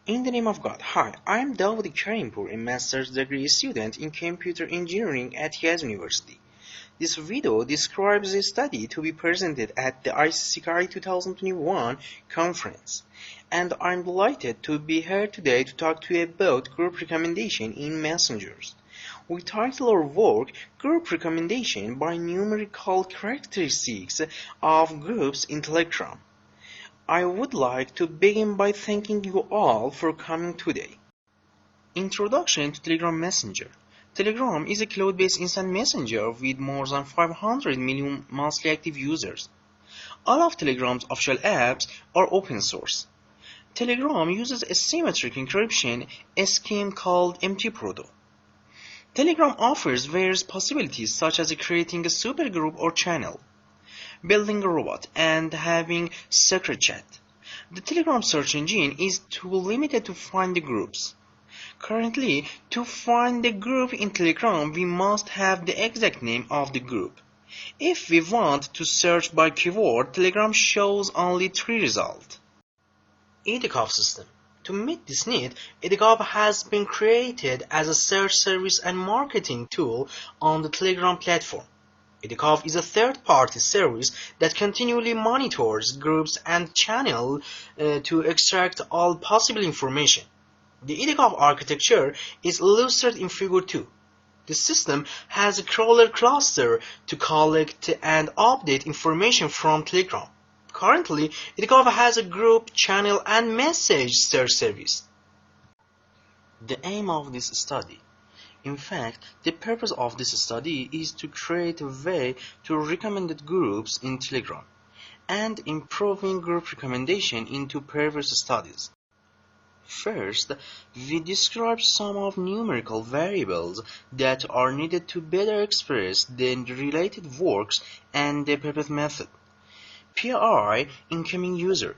In the name of God, hi, I am Dawood Karimpur, a master's degree student in computer engineering at Yale University. This video describes a study to be presented at the ICCKE 2021 conference, and I'm delighted to be here today to talk to you about group recommendation in messengers. We title our work Group Recommendation by Numerical Characteristics of Groups in Telegram. I would like to begin by thanking you all for coming today. Introduction to Telegram Messenger. Telegram is a cloud-based instant messenger with more than 500 million monthly active users. All of Telegram's official apps are open source. Telegram uses a symmetric encryption scheme called MT-Proto. Telegram offers various possibilities such as creating a supergroup or channel, building a robot, and having secret chat. The Telegram search engine is too limited to find the groups. Currently, to find the group in Telegram, we must have the exact name of the group. If we want to search by keyword, Telegram shows only 3 results. IDgov system. To meet this need, IDgov has been created as a search service and marketing tool on the Telegram platform. IDgov is a third-party service that continually monitors groups and channels to extract all possible information. The IDgov architecture is illustrated in Figure 2. The system has a crawler cluster to collect and update information from Telegram. Currently, IDgov has a group, channel, and message search service. The aim of this study. In fact, the purpose of this study is to create a way to recommend groups in Telegram and improving group recommendation into previous studies. First, we describe some of numerical variables that are needed to better express the related works and the purpose method. PI, incoming user.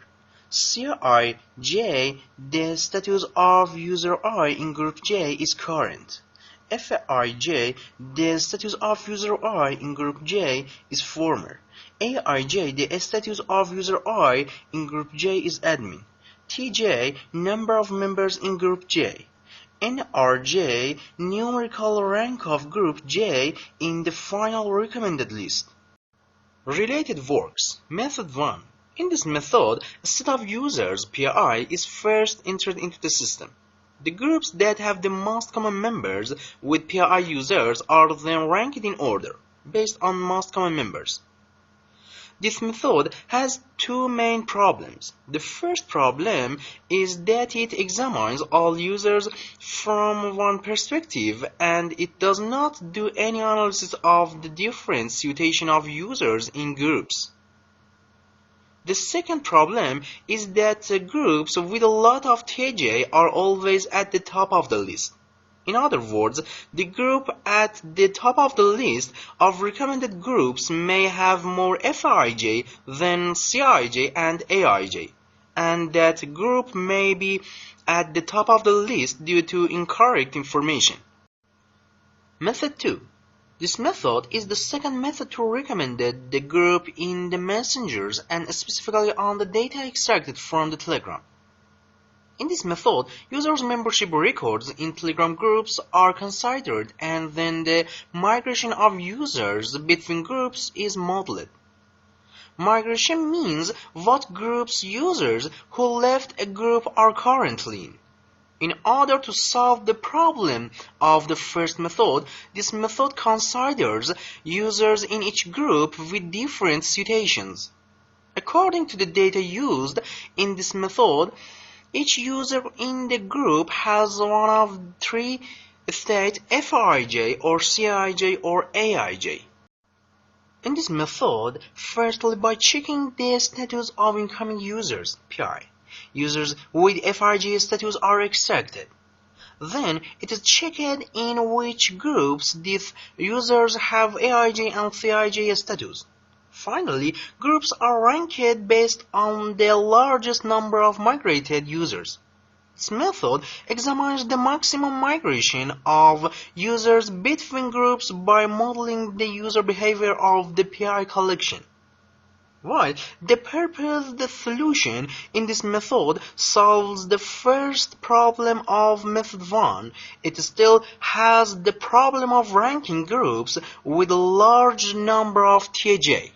CIJ, the status of user I in group J is current. FIJ, the status of user I in group J is former. AIJ, the status of user I in group J is admin. TJ, number of members in group J. NRJ, numerical rank of group J in the final recommended list. Related works. Method 1. In this method, a set of users, PI, is first entered into the system. The groups that have the most common members with PI users are then ranked in order, based on most common members. This method has 2 main problems. The first problem is that it examines all users from one perspective and it does not do any analysis of the different situation of users in groups. The second problem is that groups with a lot of TJ are always at the top of the list. In other words, the group at the top of the list of recommended groups may have more FIJ than CIJ and AIJ, and that group may be at the top of the list due to incorrect information. Method 2. This method is the second method to recommend the group in the messengers and specifically on the data extracted from the Telegram. In this method, users' membership records in Telegram groups are considered and then the migration of users between groups is modeled. Migration means what groups users who left a group are currently in. In order to solve the problem of the first method, this method considers users in each group with different situations. According to the data used in this method, each user in the group has one of 3 states FIJ or CIJ or AIJ. In this method, firstly by checking the status of incoming users, PI, users with FIJ status are extracted. Then it is checked in which groups these users have AIJ and CIJ status. Finally, groups are ranked based on the largest number of migrated users. This method examines the maximum migration of users between groups by modeling the user behavior of the PI collection. While the purposed solution in this method solves the first problem of method 1, it still has the problem of ranking groups with a large number of TJ.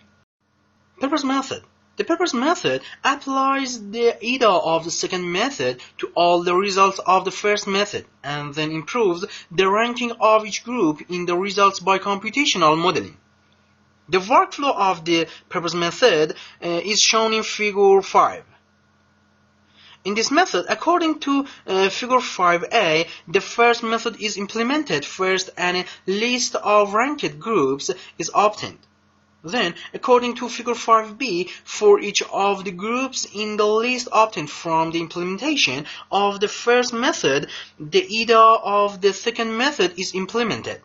Purpose method. The purpose method applies the IDA of the second method to all the results of the first method and then improves the ranking of each group in the results by computational modeling. The workflow of the purpose method is shown in figure 5. In this method, according to figure 5a, the first method is implemented first and a list of ranked groups is obtained. Then, according to figure 5b, for each of the groups in the list obtained from the implementation of the first method, the IDA of the second method is implemented.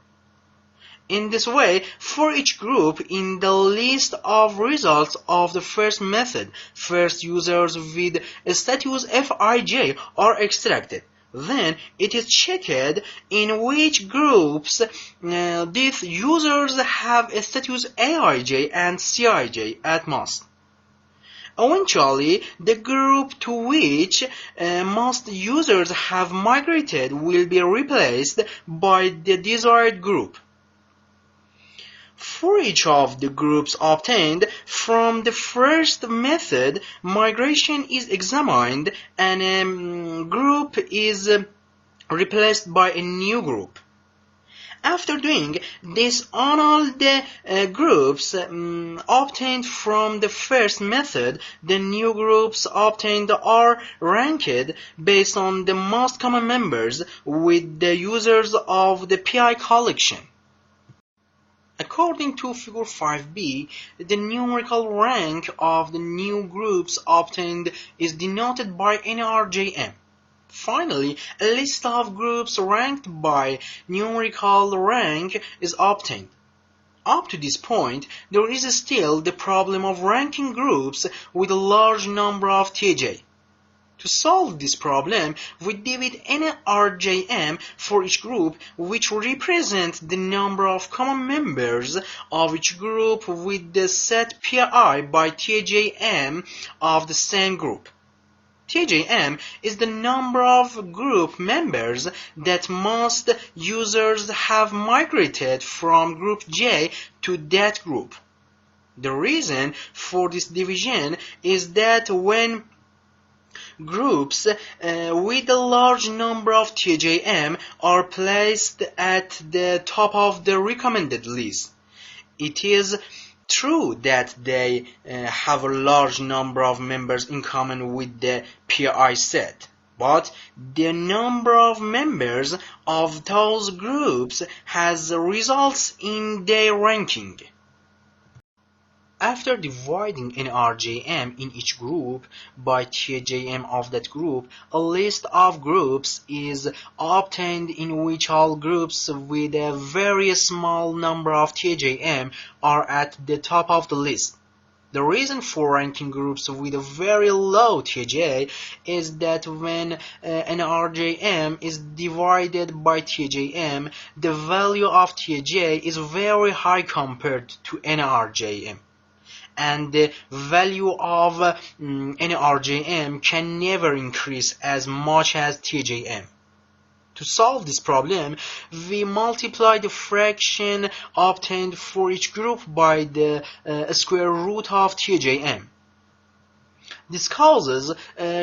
In this way, for each group in the list of results of the first method, first users with a status Fij are extracted. Then it is checked in which groups these users have a status Aij and Cij at most. Eventually, the group to which most users have migrated will be replaced by the desired group. For each of the groups obtained from the first method, migration is examined and a group is replaced by a new group. After doing this on all the groups obtained from the first method, the new groups obtained are ranked based on the most common members with the users of the PI collection. According to figure 5b, the numerical rank of the new groups obtained is denoted by NRJM. Finally, a list of groups ranked by numerical rank is obtained. Up to this point, there is still the problem of ranking groups with a large number of TJ. To solve this problem, we divide NRJM for each group, which represents the number of common members of each group with the set PI by TJM of the same group. TJM is the number of group members that most users have migrated from group J to that group. The reason for this division is that when groups with a large number of TJM are placed at the top of the recommended list, it is true that they have a large number of members in common with the PI set, but the number of members of those groups has results in their ranking. After dividing NRJM in each group by TJM of that group, a list of groups is obtained in which all groups with a very small number of TJM are at the top of the list. The reason for ranking groups with a very low TJ is that when NRJM is divided by TJM, the value of TJ is very high compared to NRJM. And the value of NRJM can never increase as much as TJM. To solve this problem, we multiply the fraction obtained for each group by the square root of TJM. This causes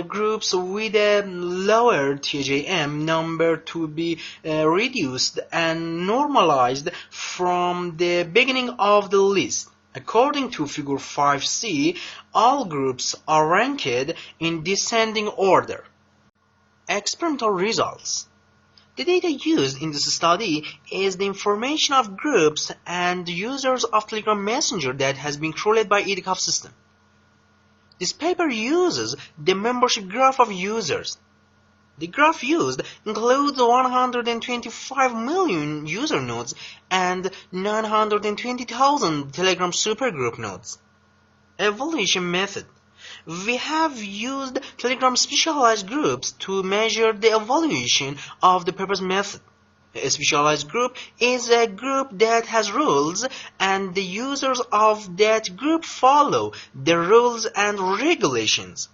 groups with a lower TJM number to be reduced and normalized from the beginning of the list. According to figure 5c, all groups are ranked in descending order. Experimental results. The data used in this study is the information of groups and users of Telegram Messenger that has been crawled by IDgov system. This paper uses the membership graph of users. The graph used includes 125 million user nodes and 920,000 Telegram supergroup nodes. Evaluation method. We have used Telegram specialized groups to measure the evaluation of the purpose method. A specialized group is a group that has rules, and the users of that group follow the rules and regulations.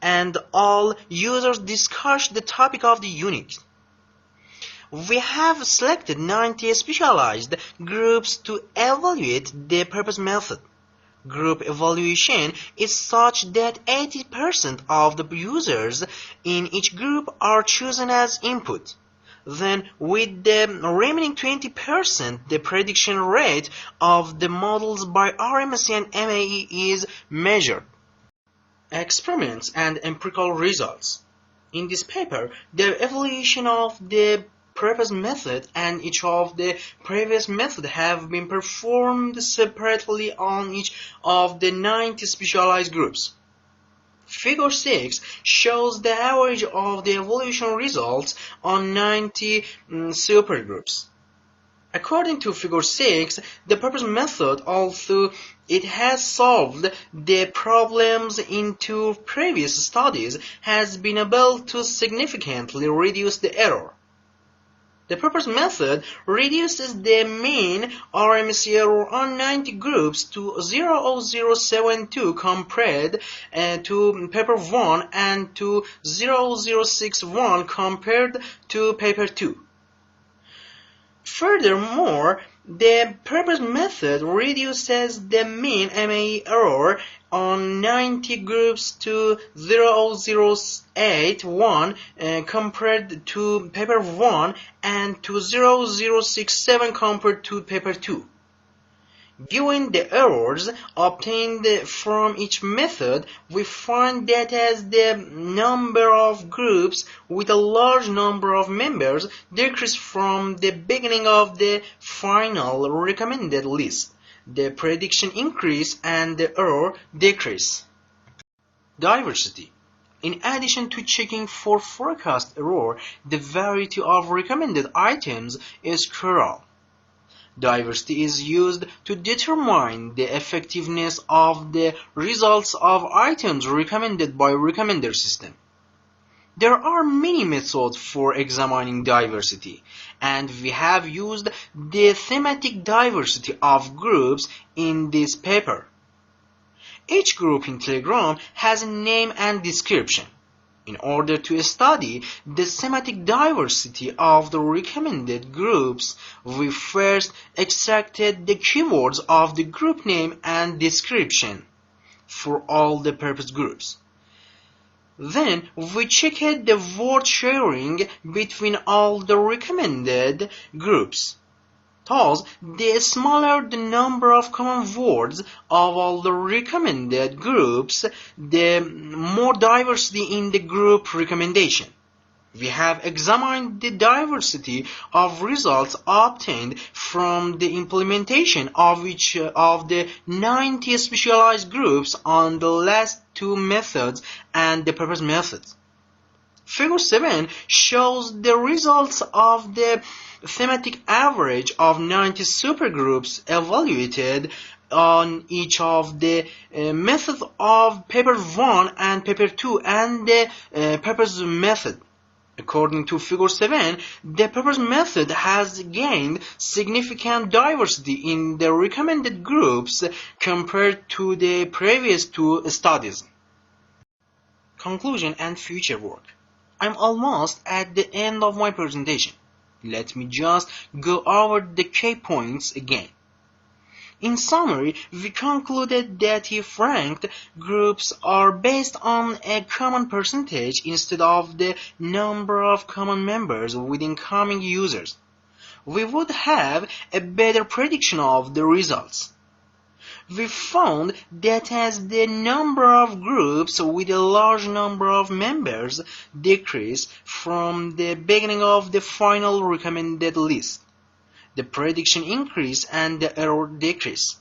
And all users discuss the topic of the unit. We have selected 90 specialized groups to evaluate the purpose method. Group evaluation is such that 80% of the users in each group are chosen as input. Then, with the remaining 20%, the prediction rate of the models by RMSE and MAE is measured. Experiments and empirical results. In this paper, the evaluation of the purpose method and each of the previous methods have been performed separately on each of the 90 specialized groups. Figure 6 shows the average of the evaluation results on 90 supergroups. According to Figure 6, the purpose method, although it has solved the problems in 2 previous studies, has been able to significantly reduce the error. The purpose method reduces the mean RMSE error on 90 groups to 0.072 compared to paper 1 and to 0.061 compared to paper 2. Furthermore, the purpose method reduces the mean MAE error on 90 groups to 0.081 compared to paper 1 and to 0.067 compared to paper 2. Given the errors obtained from each method, we find that as the number of groups with a large number of members decreased from the beginning of the final recommended list, the prediction increase and the error decrease. Diversity. In addition to checking for forecast error, the variety of recommended items is crucial. Diversity is used to determine the effectiveness of the results of items recommended by recommender system. There are many methods for examining diversity, and we have used the thematic diversity of groups in this paper. Each group in Telegram has a name and description. In order to study the thematic diversity of the recommended groups, we first extracted the keywords of the group name and description for all the purpose groups. Then we checked the word sharing between all the recommended groups. Thus, the smaller the number of common words of all the recommended groups, the more diversity in the group recommendation. We have examined the diversity of results obtained from the implementation of each of the 90 specialized groups on the last 2 methods and the purpose method. Figure 7 shows the results of the thematic average of 90 supergroups evaluated on each of the methods of paper 1 and paper 2 and the purpose method. According to Figure 7, the purpose method has gained significant diversity in the recommended groups compared to the previous 2 studies. Conclusion and future work. I'm almost at the end of my presentation. Let me just go over the key points again. In summary, we concluded that if ranked groups are based on a common percentage instead of the number of common members with incoming users, we would have a better prediction of the results. We found that as the number of groups with a large number of members decreased from the beginning of the final recommended list, the prediction increased and the error decreased.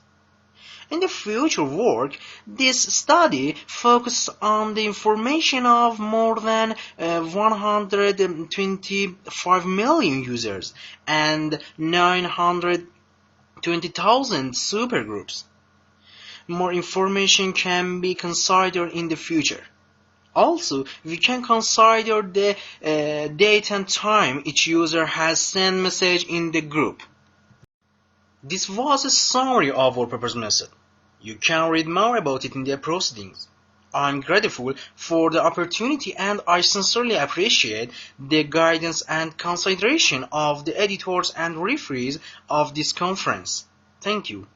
In the future work, this study focused on the information of more than 125 million users and 920,000 supergroups. More information can be considered in the future. Also, we can consider the date and time each user has sent message in the group. This was a summary of our proposed method. You can read more about it in the proceedings. I'm grateful for the opportunity and I sincerely appreciate the guidance and consideration of the editors and referees of this conference. Thank you.